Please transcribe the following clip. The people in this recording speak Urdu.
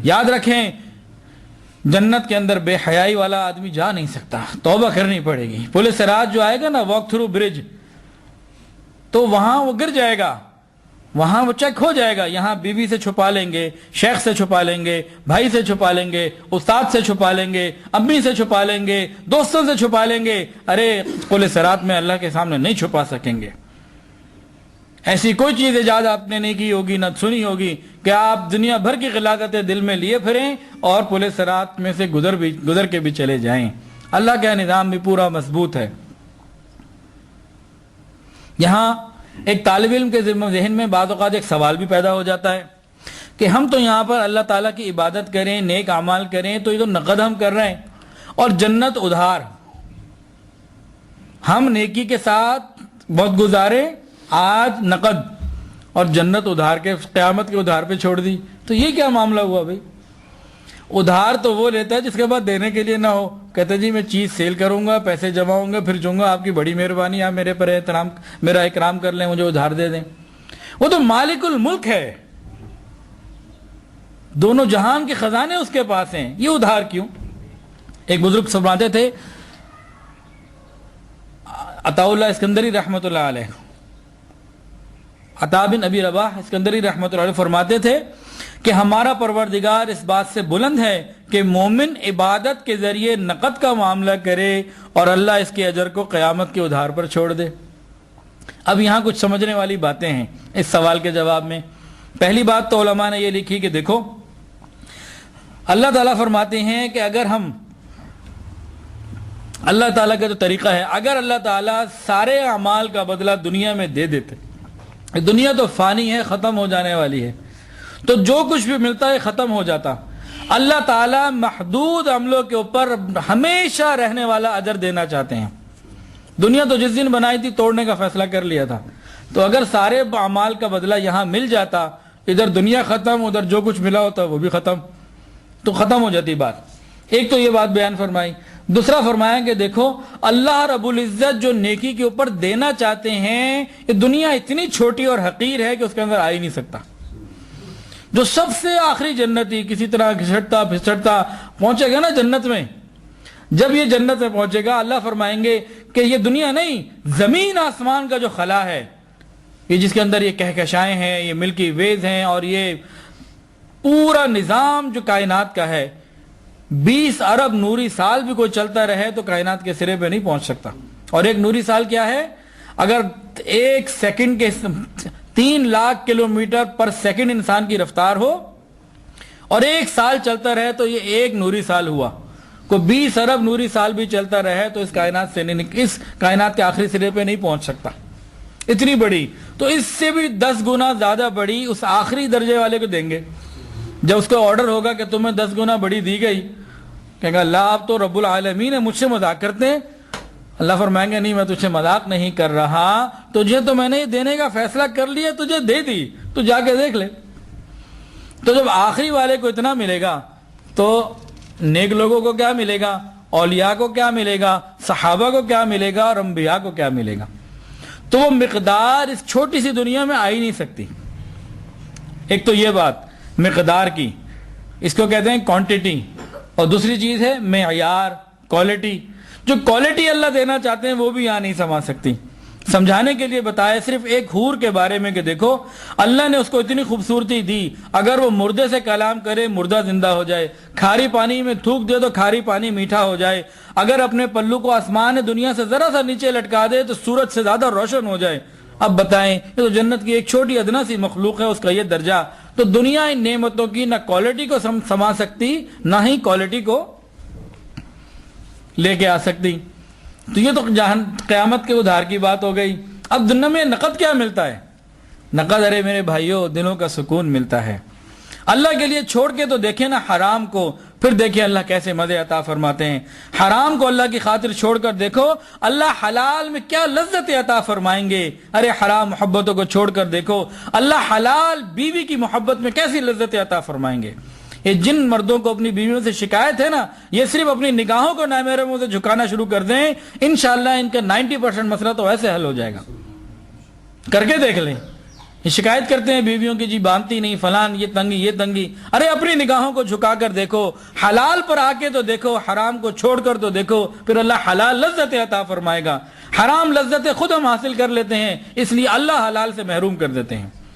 یاد رکھیں جنت کے اندر بے حیائی والا آدمی جا نہیں سکتا، توبہ کرنی پڑے گی۔ پل صراط جو آئے گا نا، واک تھرو برج، تو وہاں وہ گر جائے گا، وہاں وہ چیک ہو جائے گا۔ یہاں بیوی سے چھپا لیں گے، شیخ سے چھپا لیں گے، بھائی سے چھپا لیں گے، استاد سے چھپا لیں گے، امی سے چھپا لیں گے، دوستوں سے چھپا لیں گے، ارے پل صراط میں اللہ کے سامنے نہیں چھپا سکیں گے۔ ایسی کوئی چیز ایجاد آپ نے نہیں کی ہوگی، نہ سنی ہوگی کہ آپ دنیا بھر کی غلاظتیں دل میں لیے پھریں اور پل صراط میں سے گزر کے بھی چلے جائیں۔ اللہ کا نظام بھی پورا مضبوط ہے۔ یہاں ایک طالب علم کے ذہن میں بعض اوقات ایک سوال بھی پیدا ہو جاتا ہے کہ ہم تو یہاں پر اللہ تعالیٰ کی عبادت کریں، نیک اعمال کریں، تو یہ تو نقد ہم کر رہے ہیں اور جنت ادھار، ہم نیکی کے ساتھ بہت گزارے، آج نقد اور جنت ادھار کے، قیامت کے ادھار پہ چھوڑ دی، تو یہ کیا معاملہ ہوا بھائی؟ ادھار تو وہ لیتا ہے جس کے بعد دینے کے لیے نہ ہو، کہتے جی میں چیز سیل کروں گا، پیسے جماؤں گا، پھر جوں گا آپ کی بڑی مہربانی، آپ میرے پر میرا اکرام کر لیں، مجھے ادھار دے دیں۔ وہ تو مالک الملک ہے، دونوں جہان کے خزانے اس کے پاس ہیں، یہ ادھار کیوں؟ ایک بزرگ فرماتے تھے، عطا اللہ اسکندری رحمۃ اللہ علیہ، عطا بن ابی رباح اسکندری رحمۃ اللہ علیہ فرماتے تھے کہ ہمارا پروردگار اس بات سے بلند ہے کہ مومن عبادت کے ذریعے نقد کا معاملہ کرے اور اللہ اس کے اجر کو قیامت کے ادھار پر چھوڑ دے۔ اب یہاں کچھ سمجھنے والی باتیں ہیں اس سوال کے جواب میں۔ پہلی بات تو علماء نے یہ لکھی کہ دیکھو، اللہ تعالیٰ فرماتے ہیں کہ اگر ہم، اللہ تعالیٰ کا جو طریقہ ہے، اگر اللہ تعالیٰ سارے اعمال کا بدلہ دنیا میں دے دیتے، دنیا تو فانی ہے، ختم ہو جانے والی ہے، تو جو کچھ بھی ملتا ہے ختم ہو جاتا۔ اللہ تعالیٰ محدود عملوں کے اوپر ہمیشہ رہنے والا اجر دینا چاہتے ہیں۔ دنیا تو جس دن بنائی تھی توڑنے کا فیصلہ کر لیا تھا، تو اگر سارے اعمال کا بدلہ یہاں مل جاتا، ادھر دنیا ختم، ادھر جو کچھ ملا ہوتا وہ بھی ختم، تو ختم ہو جاتی بات۔ ایک تو یہ بات بیان فرمائی۔ دوسرا فرمایا کہ دیکھو اللہ رب العزت جو نیکی کے اوپر دینا چاہتے ہیں، یہ دنیا اتنی چھوٹی اور حقیر ہے کہ اس کے اندر آ ہی نہیں سکتا۔ جو سب سے آخری جنتی کسی طرح گھسٹتا پھسٹتا پہنچے گا نا جنت میں، جب یہ جنت میں پہنچے گا اللہ فرمائیں گے کہ یہ دنیا نہیں، زمین آسمان کا جو خلا ہے، یہ جس کے اندر یہ کہکشائیں ہیں، یہ ملکی ویز ہیں، اور یہ پورا نظام جو کائنات کا ہے، 20 ارب نوری سال بھی کوئی چلتا رہے تو کائنات کے سرے پہ نہیں پہنچ سکتا۔ اور ایک نوری سال کیا ہے؟ اگر ایک سیکنڈ کے 3 لاکھ کلومیٹر پر سیکنڈ انسان کی رفتار ہو اور 1 سال چلتا رہے تو یہ 1 نوری سال ہوا۔ کوئی 20 ارب نوری سال بھی چلتا رہے تو اس کائنات سے اس کائنات کے آخری سرے پہ نہیں پہنچ سکتا، اتنی بڑی۔ تو اس سے بھی 10 گنا زیادہ بڑی اس آخری درجے والے کو دیں گے۔ جب اس کو آرڈر ہوگا کہ تمہیں 10 گنا بڑی دی گئی، کہیں گا اللہ آپ تو رب العالمین ہے، مجھ سے مذاق کرتے ہیں۔ اللہ فرمائیں گے نہیں، میں تجھے مذاق نہیں کر رہا، تجھے تو میں نے یہ دینے کا فیصلہ کر لیا، تجھے دے دی، تو جا کے دیکھ لے۔ تو جب آخری والے کو اتنا ملے گا تو نیک لوگوں کو کیا ملے گا، اولیاء کو کیا ملے گا، صحابہ کو کیا ملے گا، اور انبیاء کو کیا ملے گا؟ تو وہ مقدار اس چھوٹی سی دنیا میں آ ہی نہیں سکتی۔ ایک تو یہ بات مقدار کی، اس کو کہتے ہیں کوانٹٹی، اور دوسری چیز ہے معیار، کوالٹی۔ جو کوالٹی اللہ دینا چاہتے ہیں وہ بھی یہاں نہیں سما سکتی۔ سمجھانے کے لیے بتایا صرف ایک حور کے بارے میں کہ دیکھو اللہ نے اس کو اتنی خوبصورتی دی، اگر وہ مردے سے کلام کرے مردہ زندہ ہو جائے، کھاری پانی میں تھوک دے تو کھاری پانی میٹھا ہو جائے، اگر اپنے پلو کو آسمان دنیا سے ذرا سا نیچے لٹکا دے تو سورج سے زیادہ روشن ہو جائے۔ اب بتائیں، یہ تو جنت کی ایک چھوٹی ادنا سی مخلوق ہے، اس کا یہ درجہ۔ تو دنیا ان نعمتوں کی نہ کوالٹی کو سما سکتی، نہ ہی کوالٹی کو لے کے آ سکتی۔ تو یہ تو قیامت کے ادھار کی بات ہو گئی۔ اب دنیا میں نقد کیا ملتا ہے؟ نقد، ارے میرے بھائیوں، دلوں کا سکون ملتا ہے۔ اللہ کے لیے چھوڑ کے تو دیکھیں نا حرام کو، پھر دیکھیں اللہ کیسے مزے عطا فرماتے ہیں۔ حرام کو اللہ کی خاطر چھوڑ کر دیکھو اللہ حلال میں کیا لذت عطا فرمائیں گے۔ ارے حرام محبتوں کو چھوڑ کر دیکھو اللہ حلال بیوی کی محبت میں کیسی لذت عطا فرمائیں گے۔ یہ جن مردوں کو اپنی بیویوں سے شکایت ہے نا، یہ صرف اپنی نگاہوں کو نامیرے منہ سے جھکانا شروع کر دیں، انشاءاللہ ان کا 90% مسئلہ تو ایسے حل ہو جائے گا۔ کر کے دیکھ لیں، یہ شکایت کرتے ہیں بیویوں کی، جی باندھتی نہیں، فلان، یہ تنگی یہ تنگی. ارے اپنی نگاہوں کو جھکا کر دیکھو، حلال پر آ کے تو دیکھو، حرام کو چھوڑ کر تو دیکھو، پھر اللہ حلال لذت عطا فرمائے گا. حرام لذتیں خود ہم حاصل کر لیتے ہیں، اس لیے اللہ حلال سے محروم کر دیتے ہیں.